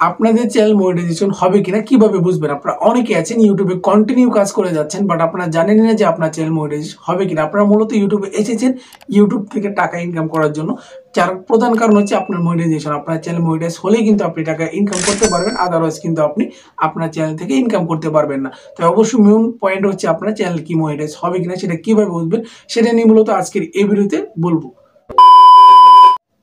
আপনাদের channel monetization হবে কিনা কিভাবে বুঝবেন? আপনারা অনেকে আছেন ইউটিউবে কন্টিনিউ কাজ করে যাচ্ছেন, বাট আপনারা জানেনই না যে আপনার চ্যানেল মনিটাইজেশন হবে কিনা। আপনারা মূলত ইউটিউবে এসেছেন ইউটিউব থেকে টাকা ইনকাম করার জন্য, যার প্রধান কারণ হচ্ছে আপনার মনিটাইজেশন। আপনার চ্যানেল মনিটাইজ হলেই কিন্তু আপনি টাকা ইনকাম করতে পারবেন, আদারওয়াইজ কিন্তু আপনি আপনার চ্যানেল থেকে ইনকাম করতে পারবেন না। তো অবশ্যই মেইন পয়েন্ট হচ্ছে আপনার চ্যানেল কি মনিটাইজ হবে কিনা, সেটা কিভাবে বুঝবেন সেটা নিয়ে মূলত আজকের এই ভিডিওতে বলবো।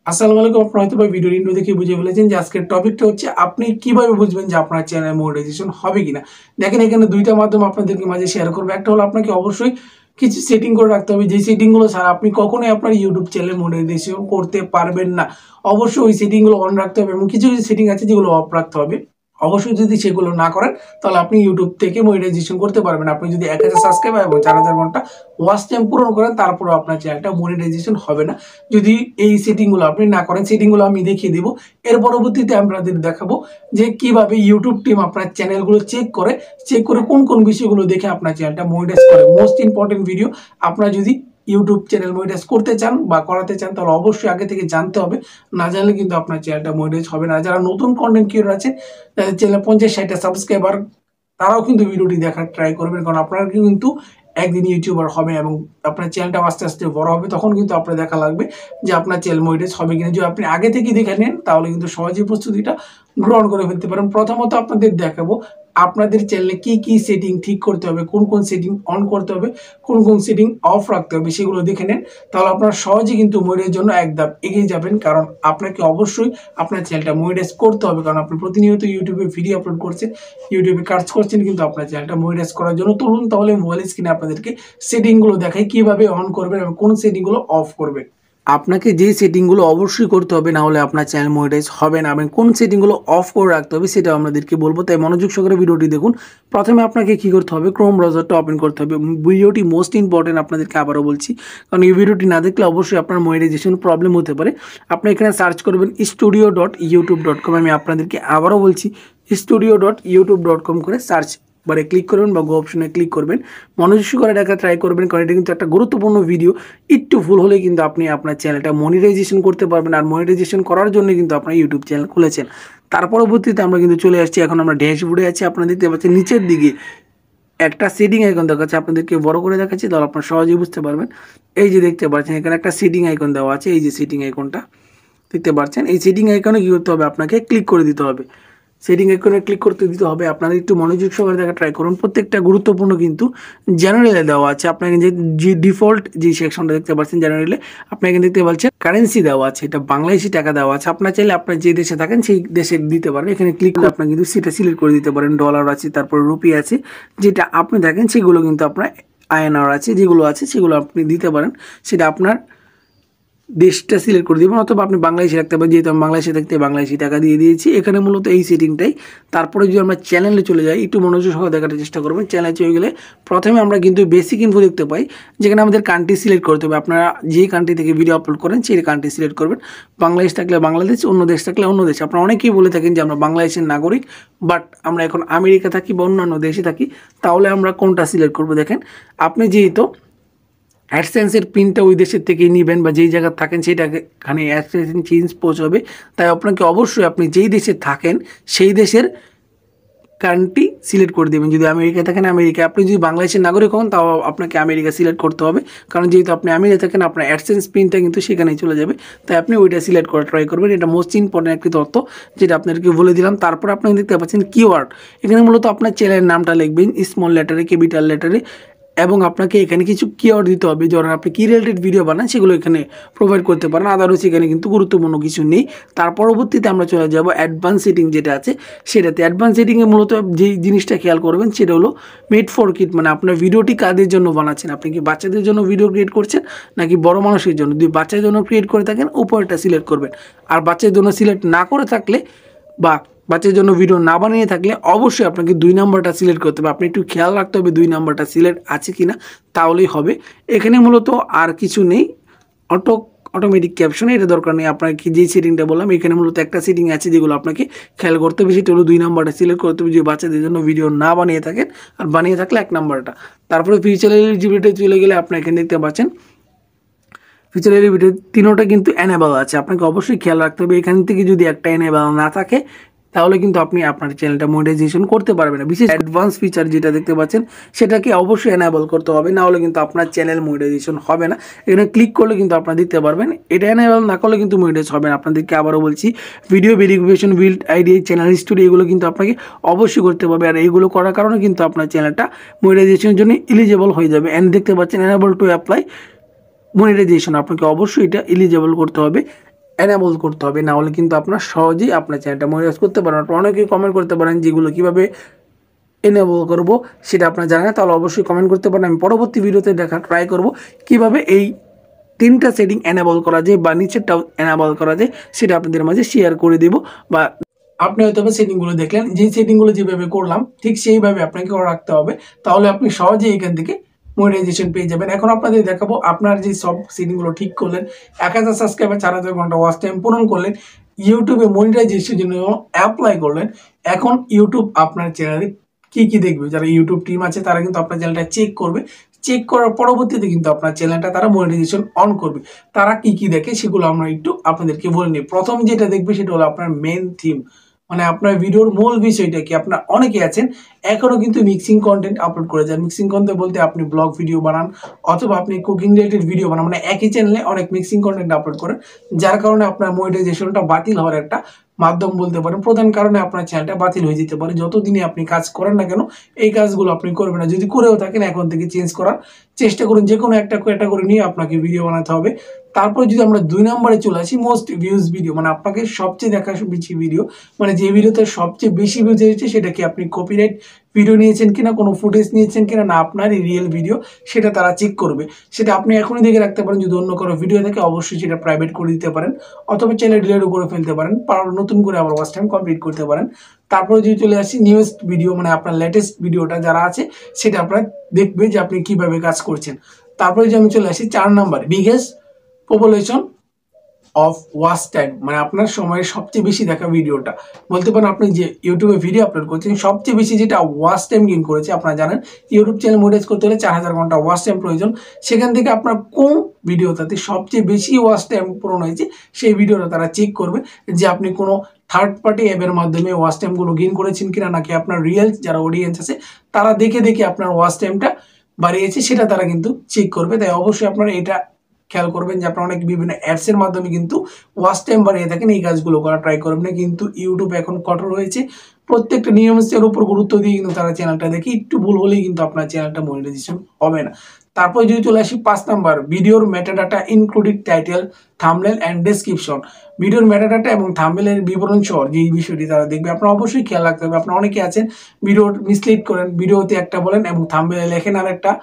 আসসালামু আলাইকুম। আপনারা হয়তো ভিডিওর ইন্ট্রো দেখে বুঝে ফেলেছেন যে আজকের টপিকটা হচ্ছে আপনি কিভাবে বুঝবেন যে আপনার চ্যানেল মনিটাইজেশন হবে কিনা। দেখেন, এখানে দুইটা মাধ্যম আপনাদেরকে মাঝে শেয়ার করবো। একটা হলো আপনাকে অবশ্যই কিছু সেটিং করে রাখতে হবে, যে সেটিংগুলো ছাড়া আপনি কখনোই আপনার ইউটিউব চ্যানেল মনিটাইজেশন করতে পারবেন না। অবশ্যই ওই সেটিংগুলো অন রাখতে হবে এবং কিছু কিছু সেটিং আছে যেগুলো অফ রাখতে হবে। অবশ্যই যদি সেগুলো না করেন তাহলে আপনি ইউটিউব থেকে মনিটাইজেশন করতে পারবেন। আপনি যদি 1000 সাবস্ক্রাইবার এবং 4000 ঘন্টা ওয়াচ টাইম পূরণ করেন, তারপরেও আপনার চ্যানেলটা মনিটাইজেশন হবে না যদি এই সেটিংগুলো আপনি না করেন। সেটিংগুলো আমি দেখিয়ে দেবো। এর পরবর্তীতে আপনাদের দেখাবো যে কিভাবে ইউটিউব টিম আপনার চ্যানেলগুলো চেক করে কোন কোন বিষয়গুলো দেখে আপনার চ্যানেলটা মনিটাইজ করে। Most important video. আপনারা যদি ইউটিউব চ্যানেল মনিটাইজ করতে চান বা করাতে চান তাহলে অবশ্যই আগে থেকে জানতে হবে, না জানলে কিন্তু আপনার চ্যানেলটা মনিটাইজ হবে না। যারা নতুন কন্টেন্ট ক্রিয়েটর আছে, যাদের চ্যানেলে 50-60টা সাবস্ক্রাইবার, তারাও কিন্তু ভিডিওটি দেখার ট্রাই করবেন, কারণ আপনারা কিন্তু একদিন ইউটিউবার হবে এবং আপনার চ্যানেলটা আস্তে আস্তে বড় হবে, তখন কিন্তু আপনার দেখা লাগবে যে আপনার চ্যানেল মনিটাইজ হবে কিনা। যদি আপনি আগে থেকে দেখে নেন তাহলে কিন্তু সহজেই প্রস্তুতিটা গ্রহণ করে ফেলতে পারেন। প্রথমত আপনাদের দেখাবো আপনাদের চ্যানেলে কি কি সেটিং ঠিক করতে হবে, কোন কোন সেটিং অন করতে হবে, কোন কোন সেটিং অফ রাখতে হবে, সেগুলো দেখে নেন। তাহলে আপনারা সহজেই কিন্তু মনিটাইজের জন্য এক ধাপ এগিয়ে যাবেন, কারণ আপনাকে অবশ্যই আপনার চ্যানেলটা মনিটাইজ করতে হবে, কারণ আপনি প্রতিনিয়ত ইউটিউবে ভিডিও আপলোড করছেন, ইউটিউবে কাজ করছেন, কিন্তু আপনার চ্যানেলটা মনিটাইজ করার জন্য তুলুন তাহলে মোবাইল স্ক্রিনে আপনাদেরকে সেটিংগুলো দেখাই কিভাবে অন করবেন এবং কোন সেটিংগুলো অফ করবেন। আপনাকে যে সেটিংগুলো অবশ্যই করতে হবে, না হলে আপনার চ্যানেল মনিটাইজ হবে না, এবং কোন সেটিংগুলো অফ করে রাখতে হবে সেটা আপনাদেরকে বলবো, তাই মনোযোগ সহকারে ভিডিওটি দেখুন। প্রথমে আপনাকে কি করতে হবে, ক্রোম ব্রাউজারটা ওপেন করতে হবে। ভিডিওটি মোস্ট ইম্পর্টেন্ট, আপনাদেরকে আবারও বলছি, কারণ এই ভিডিওটি না দেখলে অবশ্যই আপনার মনিটাইজেশন প্রবলেম হতে পারে। আপনি এখানে সার্চ করবেন studio.youtube.com। আমি আপনাদেরকে আবারও বলছি studio.youtube.com করে সার্চ বারে ক্লিক করবেন বা গো অপশনে ক্লিক করবেন। মনোযোগ করে দেখা ট্রাই করবেন, কারণ এটা কিন্তু একটা গুরুত্বপূর্ণ ভিডিও। একটু ভুল হলে কিন্তু আপনি আপনার চ্যানেলটা মনিটাইজেশন করতে পারবেন, আর মনিটাইজেশন করার জন্য কিন্তু আপনার ইউটিউব চ্যানেল খুলেছেন। তার পরবর্তীতে আমরা কিন্তু চলে আসছি, এখন আমরা ড্যাশবোর্ডে আছি। আপনারা দেখতে পাচ্ছেন নিচের দিকে একটা সেটিং আইকন দেখাচ্ছে, আপনাদেরকে বড় করে দেখাচ্ছি তাহলে আপনারা সহজেই বুঝতে পারবেন। এই যে দেখতে পাচ্ছেন এখানে একটা সেটিং আইকন দেওয়া আছে, এই যে সেটিং আইকনটা দেখতে পাচ্ছেন, এই সেটিং আইকনে কী করতে হবে, আপনাকে ক্লিক করে দিতে হবে। সেটিং আইকনে ক্লিক করতে দিতে হবে। আপনারা একটু মনোযোগ সহকারে দেখা ট্রাই করুন, প্রত্যেকটা গুরুত্বপূর্ণ কিন্তু জেনারেলে দেওয়া আছে। আপনাকে যে ডিফল্ট যে সেকশনটা দেখতে পাচ্ছেন জেনারেলে, আপনাকে দেখতে পাচ্ছেন কারেন্সি দেওয়া আছে, এটা বাংলাদেশি টাকা দেওয়া আছে। আপনার চাইলে আপনার যে দেশে থাকেন সেই দেশে দিতে পারেন। এখানে ক্লিক করে আপনার কিন্তু সেটা সিলেক্ট করে দিতে পারেন। ডলার আছে, তারপর রুপি আছে, যেটা আপনি দেখেন সেগুলো কিন্তু আপনার আইএনআর আছে, যেগুলো আছে সেগুলো আপনি দিতে পারেন। সেটা আপনার দেশটা সিলেক্ট করে দেবেন, অথবা আপনি বাংলাদেশে রাখতে পারেন। যেহেতু আমি বাংলাদেশে থাকতে বাংলাদেশি টাকা দিয়ে দিয়েছি এখানে মূলত এই সেটিংটাই। তারপরে যদি আমরা চ্যানেলে চলে যাই, একটু মনোযোগ সহ দেখার চেষ্টা করবেন। চ্যানেলে চলে গেলে প্রথমে আমরা কিন্তু বেসিক ইনফো দেখতে পাই, যেখানে আমাদের কান্ট্রি সিলেক্ট করতে হবে। আপনারা যেই কান্ট্রি থেকে ভিডিও আপলোড করেন সেই কান্ট্রি সিলেক্ট করবেন। বাংলাদেশ থাকলে বাংলাদেশ, অন্য দেশ থাকলে অন্য দেশ। আপনারা অনেকেই বলে থাকেন যে আমরা বাংলাদেশের নাগরিক, বাট আমরা এখন আমেরিকা থাকি বা অন্যান্য দেশে থাকি, তাহলে আমরা কোনটা সিলেক্ট করবো? দেখেন, আপনি যেহেতু অ্যাডসেন্সের পিনটা ওই দেশের থেকেই নেবেন বা যেই জায়গায় থাকেন সেইটাখানে অ্যাডসেন্স চেঞ্জ পৌঁছাবে, তাই আপনাকে অবশ্যই আপনি যেই দেশে থাকেন সেই দেশের কান্ট্রি সিলেক্ট করে দেবেন। যদি আমেরিকায় থাকেন আমেরিকা, আপনি যদি বাংলাদেশের নাগরিক হন তাও আপনাকে আমেরিকা সিলেক্ট করতে হবে, কারণ যেহেতু আপনি আমেরিকা থাকেন আপনার অ্যাডসেন্স পিনটা কিন্তু সেখানেই চলে যাবে, তাই আপনি ওইটা সিলেক্ট করা ট্রাই করবেন। এটা মোস্ট ইম্পর্টেন্ট একটি তথ্য, যেটা আপনাদেরকে বলে দিলাম। তারপর আপনি দেখতে পাচ্ছেন কিওয়ার্ড। এখানে মূলত আপনার চ্যানেলের নামটা লিখবেন স্মল লেটারে, ক্যাপিটাল লেটারে, এবং আপনাকে এখানে কিছু কিওয়ার্ড দিতে হবে। ধরেন আপনি কি রিলেটেড ভিডিও বানান সেগুলো এখানে প্রোভাইড করতে পারেন, আদারওয়াইজ এখানে কিন্তু গুরুত্বপূর্ণ কিছু নেই। তার পরবর্তীতে আমরা চলে যাব অ্যাডভান্স সেটিং যেটা আছে সেটাতে। অ্যাডভান্স সেটিংয়ে মূলত যেই জিনিসটা খেয়াল করবেন সেটা হলো মেড ফর কিড, মানে আপনার ভিডিওটি কাদের জন্য বানাচ্ছেন। আপনি কি বাচ্চাদের জন্য ভিডিও ক্রিয়েট করছেন নাকি বড় মানুষের জন্য? যদি বাচ্চাদের জন্য ক্রিয়েট করে থাকেন উপরটা সিলেক্ট করবেন, আর বাচ্চাদের জন্য সিলেক্ট না করে থাকলে বা বাচ্চার জন্য ভিডিও না বানিয়ে থাকলে অবশ্যই আপনাকে 2 নাম্বারটা সিলেক্ট করতে হবে। আপনি একটু খেয়াল রাখতে হবে 2 নাম্বারটা সিলেক্ট আছে কিনা, তাহলেই হবে। এখানে মূলত আর কিছু নেই। অটোমেটিক ক্যাপশনে এটা দরকার নেই। আপনাকে যেই সেটিংটা বললাম এখানে মূলত একটা সেটিং আছে যেগুলো আপনাকে খেয়াল করতে হবে, সেটা হলো 2 নাম্বারটা সিলেক্ট করতে হবে যদি বাচ্চাদের জন্য ভিডিও না বানিয়ে থাকেন, আর বানিয়ে থাকলে 1 নাম্বারটা। তারপরে ফিউচার এলিজিবিলিটি চলে গেলে আপনি এখানে দেখতে পাচ্ছেন ফিউচার এলিজিবিলিটি 3টা কিন্তু এনেবল আছে। আপনাকে অবশ্যই খেয়াল রাখতে হবে, এখান থেকে যদি একটা এনেবল না থাকে তাহলে কিন্তু আপনি আপনার চ্যানেলটা মনিটাইজেশন করতে পারবেন না। বিশেষ অ্যাডভান্স ফিচার যেটা দেখতে পাচ্ছেন সেটাকে অবশ্যই এনাবল করতে হবে, না হলে কিন্তু আপনার চ্যানেল মনিটাইজেশন হবে না। এখানে ক্লিক করলে কিন্তু আপনারা দিতে পারবেন, এটা এনাবল না করলে কিন্তু মনিটাইজ হবে না। আপনাদেরকে আবারও বলছি, video verification, build ID, channel history এগুলো কিন্তু আপনাকে অবশ্যই করতে হবে। আর এইগুলো করার কারণে কিন্তু আপনার চ্যানেলটা মনিটাইজেশনের জন্য এলিজিবল হয়ে যাবে। অ্যান্ড দেখতে পাচ্ছেন এনাবল টু অ্যাপ্লাই মনিটাইজেশন, আপনাকে অবশ্যই এটা এলিজিবল করতে হবে, এনাবল করতে হবে, না হলে কিন্তু আপনার সহজেই আপনার চ্যানেলটা মনিটাইজ করতে পারবেন। আপনারা অনেকেই কমেন্ট করতে পারেন যেগুলো কীভাবে এনেবল করব সেটা আপনারা জানেন, তাহলে অবশ্যই কমেন্ট করতে পারেন। আমি পরবর্তী ভিডিওতে দেখা ট্রাই করব কীভাবে এই 3টা সেটিং এনেবল করা যায় বা নিচেরটাও এনেবল করা যায়, সেটা আপনাদের মাঝে শেয়ার করে দেব। বা আপনি হয়তো সেটিংগুলো দেখলেন, যে সেটিংগুলো যেভাবে করলাম ঠিক সেইভাবে আপনাকে করে রাখতে হবে, তাহলে আপনি সহজেই এখান থেকে মনিটাইজেশন পেয়ে যাবেন। এখন আপনাদের দেখাবো, আপনার যে সব সেটিংগুলো ঠিক করলেন, 1000 সাবস্ক্রাইবার, 4000 ঘন্টা ওয়াচ টাইম পূরণ করলেন, ইউটিউবে মনিটাইজেশনের জন্য অ্যাপ্লাই করলেন, এখন ইউটিউব আপনার চ্যানেলে কি কি দেখবে, যারা ইউটিউব টিম আছে তারা কিন্তু আপনার চ্যানেলটা চেক করবে, চেক করার পরবর্তীতে কিন্তু আপনার চ্যানেলটা তারা মনিটাইজেশন অন করবে। তারা কি কি দেখে সেগুলো আমরা একটু আপনাদেরকে বলে নিই। প্রথম যেটা দেখবে সেটা হলো আপনার মেন থিম, মানে আপনার ভিডিওর মূল বিষয়টা কি। আপনার অনেকে আছেন এখনো কিন্তু মিক্সিং কন্টেন্ট আপলোড করে যান। মিক্সিং কন্টেন্ট বলতে আপনি ব্লগ ভিডিও বানান অথবা আপনি কুকিং রিলেটেড ভিডিও বানান, মানে একই চ্যানেলে অনেক মিক্সিং কন্টেন্ট আপলোড করেন, যার কারণে আপনার মনিটাইজেশনটা বাতিল হওয়ার একটা মাধ্যম বলতে পারেন, প্রধান কারণে আপনার চ্যানেলটা বাতিল হয়ে যেতে পারে। যতদিনে আপনি কাজ করেন না কেন এই কাজগুলো আপনি করবেন না। যদি করেও থাকেন এখন থেকে চেঞ্জ করার চেষ্টা করুন, যে কোনো একটা ক্যাটাগরি নিয়ে আপনাকে ভিডিও বানাতে হবে। তারপর যদি আমরা 2 নম্বরে চলে আসি, মোস্ট ভিউজ ভিডিও, মানে আপনাকে সবচেয়ে দেখা বেশি ভিডিও, মানে যে ভিডিওতে সবচেয়ে বেশি ভিউজ হয়েছে সেটা কি আপনি কপিরাইট ভিডিও নিয়েছেন কিনা, কোনো ফুটেজ নিয়েছেন কিনা, না আপনারই রিয়েল ভিডিও, সেটা তারা চেক করবে। সেটা আপনি এখনই দেখে রাখতে পারেন। যদি অন্য কারো ভিডিও থাকে অবশ্যই সেটা প্রাইভেট করে দিতে পারেন অথবা চ্যানেল ডিলিটও করে ফেলতে পারেন, নতুন করে আবার ওয়াচ টাইম কমপ্লিট করতে পারেন। তারপরে যদি চলে আসি নিউয়েস্ট ভিডিও, মানে আপনার লেটেস্ট ভিডিওটা যারা আছে সেটা আপনারা দেখবে যে আপনি কিভাবে কাজ করছেন। তারপরে যদি আমি চলে আসি 4 number, biggest population of watch time, মানে আপনার সময়ের সবচেয়ে বেশি দেখা ভিডিওটা। বলতে পারেন আপনি যে ইউটিউবে ভিডিও আপলোড করছেন সবচেয়ে বেশি যেটা ওয়াচ টাইম গেইন করেছে। আপনারা জানেন ইউটিউব চ্যানেল মনিটাইজ করতে হলে 4000 ঘন্টা ওয়াচ টাইম প্রয়োজন। সেখান থেকে আপনার কোন ভিডিওটাতে সবচেয়ে বেশি ওয়াচ টাইম পূরণ হয়েছে সেই ভিডিওটা তারা চেক করবে, যে আপনি কোনো থার্ড পার্টি অ্যাপের মাধ্যমে ওয়াচ টাইমগুলো গেইন করেছেন কিনা, নাকি আপনার রিয়েল যারা অডিয়েন্স আছে তারা দেখে দেখে আপনার ওয়াচ টাইমটা বাড়িয়েছে সেটা তারা কিন্তু চেক করবে। তাই অবশ্যই আপনারা এটা খেয়াল করবেন যে আপনারা অনেক বিভিন্ন অ্যাপসের মাধ্যমে কিন্তু ওয়াচ টাইম বাড়িয়ে থাকেন, এই কাজগুলো করা ট্রাই করবেন না। কিন্তু ইউটিউব এখন কঠোর হয়েছে, প্রত্যেকটা নিয়মের উপর গুরুত্ব দিয়ে কিন্তু তারা চ্যানেলটা দেখে, একটু ভুল হলেই কিন্তু আপনার চ্যানেলটা মনিটাইজেশন হবে না। তারপর যদি চলে আসি 5 নাম্বার, ভিডিওর metadata including title, thumbnail and description. ভিডিওর মেটাডাটা এবং থাম্বনেলের বিবরণ সহ যে বিষয়টি তারা দেখবে, আপনারা অবশ্যই খেয়াল রাখতে হবে। আপনারা অনেকে আছেন ভিডিও মিসলিড করেন, ভিডিওতে একটা বলেন এবং থাম্বনেলে লেখেন আর একটা,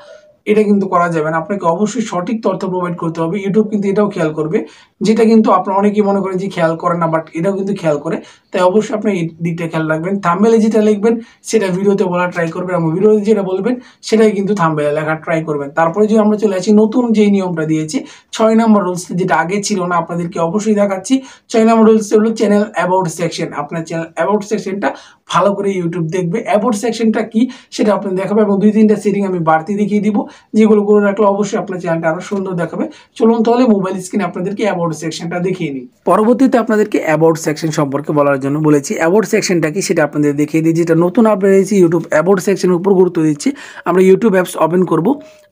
এটা কিন্তু করা যাবে না। আপনাকে অবশ্যই সঠিক তথ্য প্রোভাইড করতে হবে। ইউটিউব কিন্তু এটাও খেয়াল করবে, যেটা কিন্তু আপনারা অনেকেই মনে করেন যে খেয়াল করেন না, বাট এটাও কিন্তু খেয়াল করে। তাই অবশ্যই আপনি এই দিকটা খেয়াল রাখবেন। থাম্বনেলে যেটা লিখবেন সেটা ভিডিওতে বলা ট্রাই করবেন এবং ভিডিওতে যেটা বলবেন সেটাই কিন্তু থাম্বনেলে লেখা ট্রাই করবেন। তারপরে যদি আমরা চলে আসি নতুন যে নিয়মটা দিয়েছি 6 নম্বর রুলস, যেটা আগে ছিল না, আপনাদেরকে অবশ্যই দেখাচ্ছি। 6 নম্বর রুলস হলো চ্যানেল অ্যাবাউট সেকশন। আপনার চ্যানেল অ্যাবাউট সেকশনটা ভালো করে ইউটিউব দেখবে। অ্যাবাউট সেকশনটা কি সেটা আপনাদের দেখাবে এবং 2-3টা সেটিং আমি বাড়তি দেখিয়ে দিব, যেগুলো করে রাখলে অবশ্যই আপনার চ্যানেলটা আরো সুন্দর দেখাবে। চলুন তাহলে মোবাইল স্ক্রিনে আপনাদেরকে অ্যাবাউট সেকশনটা দেখিয়ে নিই। পরবর্তীতে আপনাদেরকে অ্যাবাউট সেকশন সম্পর্কে বলার জন্য বলেছি। অ্যাবাউট সেকশনটা কি সেটা আপনাদের দেখিয়ে দিই, যেটা নতুন আপডেট হয়েছে। ইউটিউব অ্যাবাউট সেকশনের উপর গুরুত্ব দিচ্ছে। আমরা ইউটিউব অ্যাপস ওপেন করব,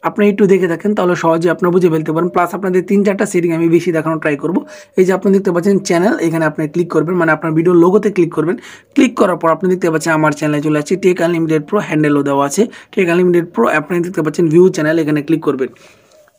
আপনি একটু দেখে থাকেন তাহলে সহজে আপনারা বুঝে ফেলতে পারেন। প্লাস আপনাদের 3-4টা সেটিং আমি বেশি দেখানোর ট্রাই করব। এই যে আপনি দেখতে পাচ্ছেন চ্যানেল, এখানে আপনি ক্লিক করবেন, মানে আপনার ভিডিও লোগোতে ক্লিক করবেন। ক্লিক করার পর আপনি দেখতে পাচ্ছেন আমার চ্যানেলে চলে আসছে, টেক আনলিমিটেড প্রো হ্যান্ডেলও দেওয়া আছে। টেক আনলিমিটেড প্রো আপনি দেখতে পাচ্ছেন ভিউ চ্যানেল, এখানে ক্লিক করবেন।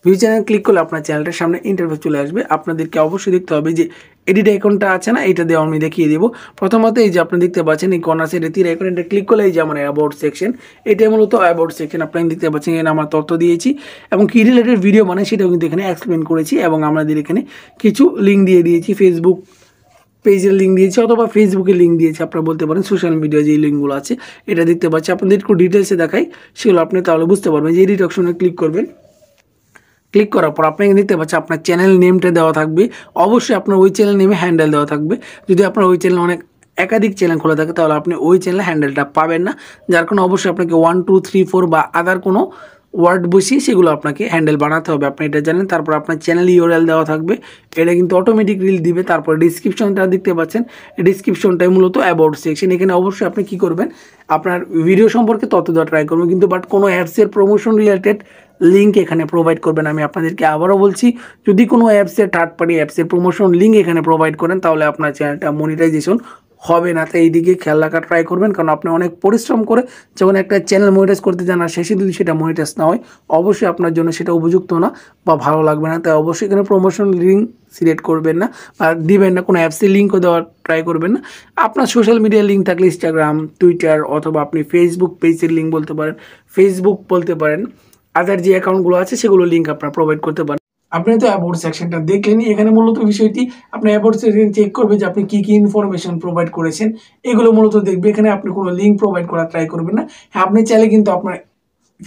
ভিউ চ্যানেল ক্লিক করলে আপনার চ্যানেলটার সামনে ইন্টারফেস চলে আসবে। আপনাদেরকে অবশ্যই দেখতে হবে যে এডিট আইকনটা আছে না, এটা দিয়ে আমি দেখিয়ে দেবো। প্রথমত এই যে আপনি দেখতে পাচ্ছেন এই কর্নার সাইডে তীর আইকন, এটা ক্লিক করলে এই যে আমার অ্যাবাউট সেকশন, এটা মূলত অ্যাবাউট সেকশন। আপনি দেখতে পাচ্ছেন এখানে আমার তথ্য দিয়েছি এবং কি রিলেটেড ভিডিও মানে সেটাও কিন্তু এখানে এক্সপ্লেন করেছি এবং আমাদের এখানে কিছু লিঙ্ক দিয়ে দিয়েছি, ফেসবুক পেজের লিঙ্ক দিয়েছি অথবা ফেসবুকের লিঙ্ক দিয়েছি, আপনারা বলতে পারেন সোশ্যাল মিডিয়া যে লিঙ্কগুলো আছে এটা দেখতে পাচ্ছি। আপনাদের একটু ডিটেলসে দেখাই, সেগুলো আপনি তাহলে বুঝতে পারবেন। যে এডিট অপশনে ক্লিক করবেন, ক্লিক করার পর আপনাকে দেখতে পাচ্ছেন আপনার চ্যানেল নেমটা দেওয়া থাকবে। অবশ্যই আপনার ওই চ্যানেল নেমে হ্যান্ডেল দেওয়া থাকবে। যদি আপনার ওই চ্যানেল অনেক একাধিক চ্যানেল খোলা থাকে তাহলে আপনি ওই চ্যানেলে হ্যান্ডেলটা পাবেন না, যার কারণে অবশ্যই আপনাকে 1 2 3 4 বা আদার কোনো ওয়ার্ড বসিয়ে সেগুলো আপনাকে হ্যান্ডেল বানাতে হবে, আপনি এটা জানেন। তারপর আপনার চ্যানেল ইউআরএল দেওয়া থাকবে, এটা কিন্তু অটোমেটিক রিল দিবে। তারপর ডিসক্রিপশনটা দেখতে পাচ্ছেন, ডিসক্রিপশনটাই মূলত অ্যাবাউট সেকশন। এখানে অবশ্যই আপনি কী করবেন, আপনার ভিডিও সম্পর্কে তথ্য দেওয়া ট্রাই করবেন, কিন্তু বাট কোনো অ্যাপসের প্রমোশন রিলেটেড লিঙ্ক এখানে প্রোভাইড করবেন। আমি আপনাদেরকে আবারও বলছি, যদি কোনো অ্যাপসের থার্ড পার্টি অ্যাপসের প্রমোশন লিঙ্ক এখানে প্রোভাইড করেন তাহলে আপনার চ্যানেলটা মনিটাইজেশন হবে না। তাই এইদিকে খেয়াল রাখা ট্রাই করবেন, কারণ আপনি অনেক পরিশ্রম করে যখন একটা চ্যানেল মনিটাইজ করতে যান আর শেষে যদি সেটা মনিটাইজ না হয়, অবশ্যই আপনার জন্য সেটা উপযুক্ত না বা ভালো লাগবে না। তাই অবশ্যই এখানে প্রমোশন লিঙ্ক সিলেক্ট করবেন না বা দিবেন না, কোনো অ্যাপসের লিঙ্কও দেওয়ার ট্রাই করবেন না। আপনার সোশ্যাল মিডিয়ার লিঙ্ক থাকলে ইনস্টাগ্রাম, টুইটার অথবা আপনি ফেসবুক পেজের লিঙ্ক বলতে পারেন, ফেসবুক বলতে পারেন, আদার যে অ্যাকাউন্টগুলো আছে সেগুলো লিঙ্ক আপনারা প্রোভাইড করতে পারেন। আপনি তো অ্যাবাউট সেকশনটা দেখলেন, এখানে মূলত বিষয়টি আপনার অ্যাবাউট সেকশন চেক করবে যে আপনি কী ইনফরমেশন প্রোভাইড করেছেন, এগুলো মূলত দেখবে। এখানে আপনি কোনো লিঙ্ক প্রোভাইড করার ট্রাই করবেন না। হ্যাঁ, আপনি চাইলে কিন্তু আপনার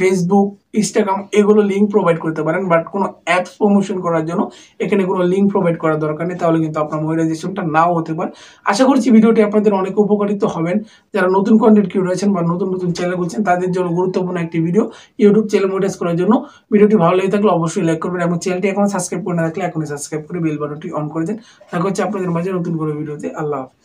ফেসবুক, ইনস্টাগ্রাম এগুলো লিঙ্ক প্রোভাইড করতে পারেন, বাট কোনো অ্যাপস প্রমোশন করার জন্য এখানে কোনো লিঙ্ক প্রোভাইড করার দরকার নেই, তাহলে কিন্তু আপনার মনিটাইজেশনটা নাও হতে পারে। আশা করছি ভিডিওটি আপনাদের অনেক উপকারিত হবেন। যারা নতুন কন্টেন্ট ক্রিয়েটর আছেন বা নতুন চ্যানেল করছেন তাদের জন্য গুরুত্বপূর্ণ একটি ভিডিও, ইউটিউব চ্যানেল মনিটাইজ করার জন্য। ভিডিওটি ভালো লেগে থাকলে অবশ্যই লাইক করবেন এবং চ্যানেলটি এখনো সাবস্ক্রাইব করে না থাকলে এখনই সাবস্ক্রাইব করে বেল বাটনটি অন করে দেন। দেখা হচ্ছে আপনাদের মাঝে নতুন কোনো ভিডিওতে। আল্লাহ হাফেজ।